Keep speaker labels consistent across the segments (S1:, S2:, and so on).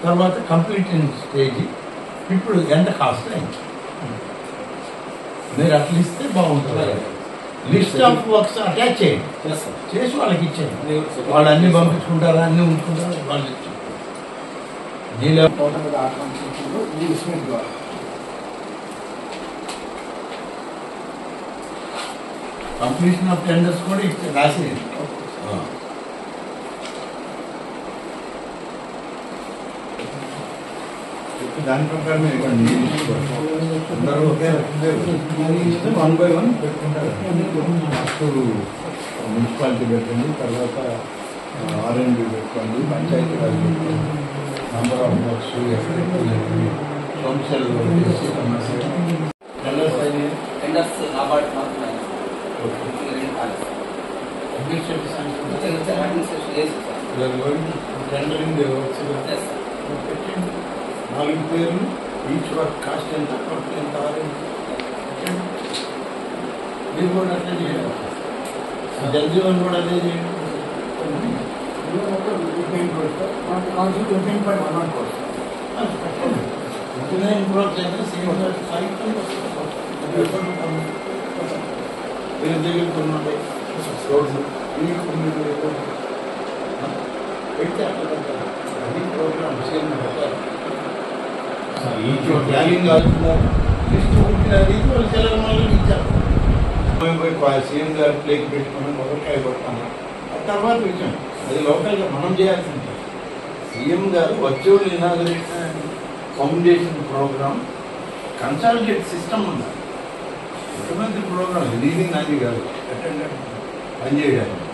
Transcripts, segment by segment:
S1: తర్వాత completing stage ఇప్పుడు ఎంత కాస్ట్ అయింది మీరు అట్లా ఇస్తే బాగుంటుంది. లిస్ట్ ఆఫ్ వర్క్స్ అటాచ్ చేయండి, చేసి వాళ్ళకి ఇచ్చేయండి. వాళ్ళు అన్ని పంపించుకుంటారా, అన్నీ ఉంచుకుంటారా, వాళ్ళు ఇచ్చారు. దీనిలో కంప్లీషన్ ఆఫ్ టెండర్స్ కూడా ఇచ్చి రాసేయండి. దాని ప్రకారం ఇవ్వండి. అందరూ ఒకే వన్ బై వన్ పెట్టుకుంటారు. ఫస్ట్ మున్సిపాలిటీ పెట్టండి, తర్వాత ఆర్ఎండ్బి పెట్టుకోండి, పంచాయతీ రాజ్ పెట్టుకోండి, నంబర్ ఆఫ్ వర్క్స్, సోమశేల టెండరింగ్ పెట్టండి. 4 పేర్లు, ఈచ్ వర్క్ కాస్ట్ ఎంత, వర్క్ ఎంత, మీరు కూడా అట్లే చేయాలి. జల్జీవన్ కూడా అదే చేయండి. ఇంప్రూవ్ చేయాలి. దగ్గర కొన్ని రోడ్లు పెడితే అట్లా అది ప్రోగ్రామ్ సేమ్ పెట్టాలి. ప్లానింగ్ లిస్ట్ ఉంటుంది, వాళ్ళు తెలంగాణలో ఇచ్చారు. సీఎం గారు ప్లేకి పెట్టుకుని మొదటికాయ కొడతాము, ఆ తర్వాత విషయం అది లోకల్గా మనం చేయాల్సి ఉంటుంది. సీఎం గారు virtual inauguration foundation program consolidate system ఉండాలి. ముఖ్యమంత్రి ప్రోగ్రామ్ లీడింగ్ నాది కాదు, అటెండెంట్ పనిచేయడానికి.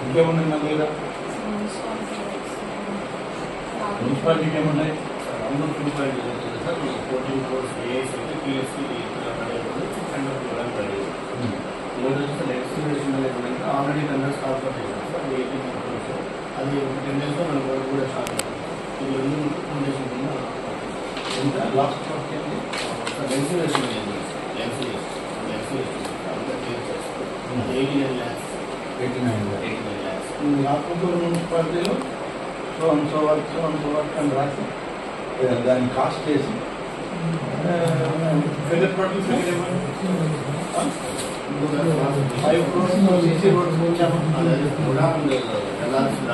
S1: ఇంకేమున్నాయి మన దగ్గర? మున్సిపాలిటీకి ఏమున్నాయి?
S2: Municipality sir 14 crores ASC PSC next already tenders start చేశారు సార్. 18 crores అది 10 days మన వర్క్ కూడా స్టార్ట్ అవుతుంది. ఇది రెండు ఫౌండేషన్ కింద
S1: ఎంత లాస్ట్ వర్క్ ఏంటి?
S2: NCS 89 lakhs. 89 lakhs.
S1: ఆత్మకూరు మున్సిపాలిటీలో సో వర్క్ అని రాసి దాన్ని కాస్ట్ చేసి ఫిగర్ పట్ల 5 crores సీసీ రోడ్స్ వచ్చాము.
S2: అది కూడా వెళ్ళాల్సిన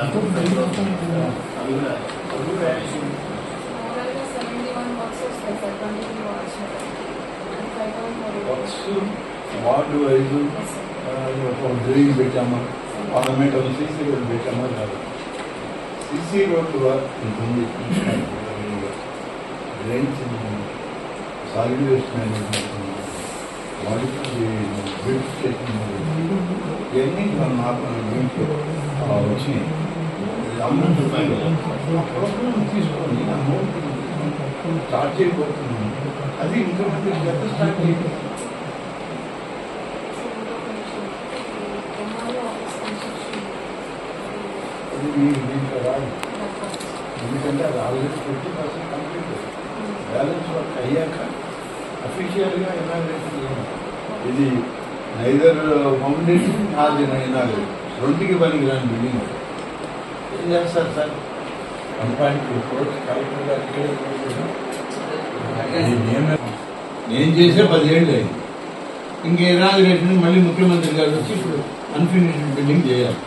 S1: వర్క్స్ వార్డు వైజ్ డ్రైన్ పెట్టామా, ఆటోమేటిక్ సీసీ రోడ్డు పెట్టామా కాదు. సీసీ రోడ్డు వర్క్ ఉంటుంది, drains, solid waste management, beautification, ఇవన్నీ నాకు దీంట్లో వచ్చినాయి. అమౌంట్ ప్రోగ్రామ్ తీసుకొని అమౌంట్ స్టార్ట్ చేయబోతున్నాను. అది ఇంకా స్టార్ట్ చేయాలి. అది దీంట్లో రాదు, ఎందుకంటే అది ఆల్రెడీ 50% కంప్లీట్. బ్యాలెన్స్ వర్క్ అయ్యాక అఫీషియల్గా ఇనాగ్రేషన్ చేయాలి. ఇది నైదర్ ఫౌండేషన్ అది ఇనాగ్రేషన్ రెండుకి పనికి రాని బిల్డింగ్. ఏం చేస్తారు సార్? కంపానికి కలెక్టర్ గారికి నేను చేసే 10 ఏళ్ళు అయింది. ఇంకే ఇనాగ్రేషన్ మళ్ళీ ముఖ్యమంత్రి గారు వచ్చి ఇప్పుడు అన్ఫినిష్డ్ బిల్డింగ్ చేయాలి.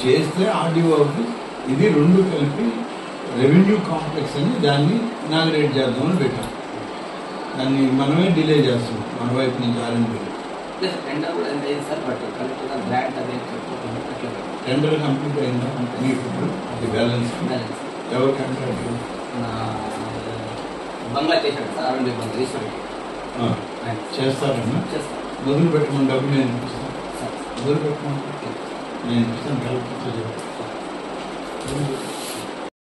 S1: చేస్తే ఆర్డీఓ ఆఫీస్ ఇది రెండు కలిపి రెవెన్యూ కాంప్లెక్స్ అని దాన్ని ఇనాగ్రేట్ చేద్దామని పెట్టాం. దాన్ని మనమే డిలే చేస్తున్నాం మన వైపు నుంచి ఆర్ఎండ్బి. టెండర్ కంప్లీట్ అయిందా మీకు? అది బ్యాలెన్స్ ఎవరు కాంట్రాక్టర్? చేస్తారన్నా మొదలు పెట్టమని డబ్బులు నేను ఇప్పిస్తాను. మొదలు పెట్టమని నేను ఇప్పిస్తాను. కలెక్టర్తో చెప్తాను.